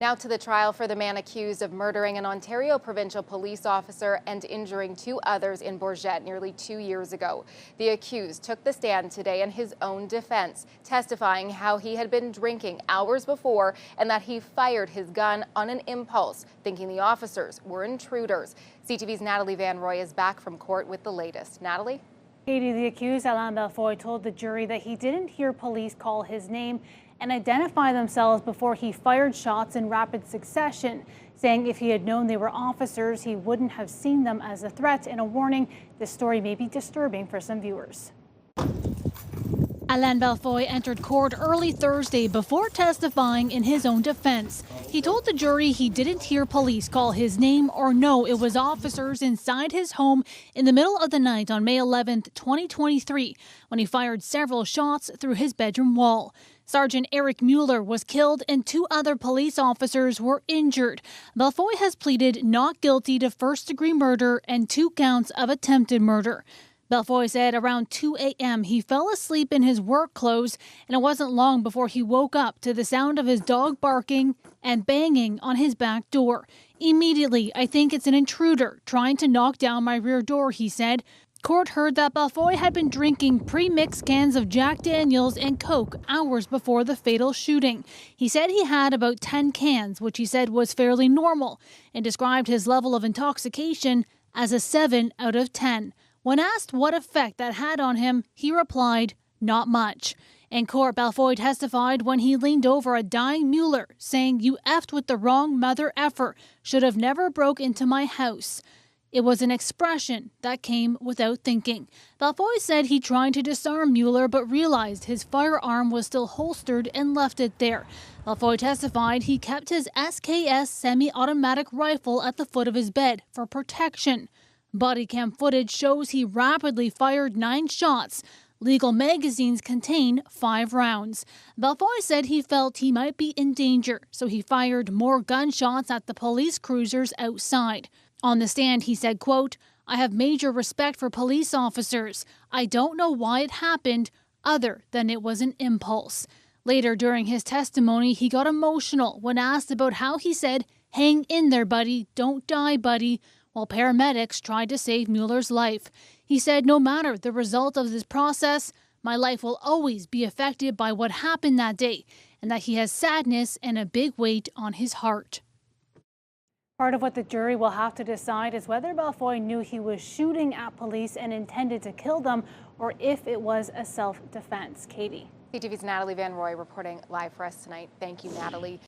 Now to the trial for the man accused of murdering an Ontario provincial police officer and injuring two others in Bourget nearly 2 years ago. The accused took the stand today in his own defense, testifying how he had been drinking hours before and that he fired his gun on an impulse, thinking the officers were intruders. CTV's Natalie Van Rooy is back from court with the latest. Natalie? Katie, the accused, Alain Bellefeuille, told the jury that he didn't hear police call his name and identify themselves before he fired shots in rapid succession, saying if he had known they were officers, he wouldn't have seen them as a threat and a warning. This story may be disturbing for some viewers. Alain Bellefeuille entered court early Thursday before testifying in his own defense. He told the jury he didn't hear police call his name or know it was officers inside his home in the middle of the night on May 11, 2023, when he fired several shots through his bedroom wall. Sergeant Eric Mueller was killed and two other police officers were injured. Bellefeuille has pleaded not guilty to first-degree murder and 2 counts of attempted murder. Bellefeuille said around 2 a.m. he fell asleep in his work clothes, and it wasn't long before he woke up to the sound of his dog barking and banging on his back door. Immediately, I think it's an intruder trying to knock down my rear door, he said. Court heard that Bellefeuille had been drinking pre-mixed cans of Jack Daniels and Coke hours before the fatal shooting. He said he had about 10 cans, which he said was fairly normal, and described his level of intoxication as a 7 out of 10. When asked what effect that had on him, he replied, not much. In court, Bellefeuille testified when he leaned over a dying Mueller, saying, "You effed with the wrong mother effer. Should have never broke into my house." It was an expression that came without thinking. Bellefeuille said he tried to disarm Mueller but realized his firearm was still holstered and left it there. Bellefeuille testified he kept his SKS semi-automatic rifle at the foot of his bed for protection. Body cam footage shows he rapidly fired 9 shots. Legal magazines contain 5 rounds. Bellefeuille said he felt he might be in danger, so he fired more gunshots at the police cruisers outside. On the stand, he said, quote, "I have major respect for police officers. I don't know why it happened, other than it was an impulse." Later during his testimony, he got emotional when asked about how he said, "Hang in there, buddy, don't die, buddy," while paramedics tried to save Mueller's life. He said, "No matter the result of this process, my life will always be affected by what happened that day, and that he has sadness and a big weight on his heart." Part of what the jury will have to decide is whether Bellefeuille knew he was shooting at police and intended to kill them, or if it was a self-defense. Katie. CTV's Natalie Van Rooy reporting live for us tonight. Thank you, Natalie.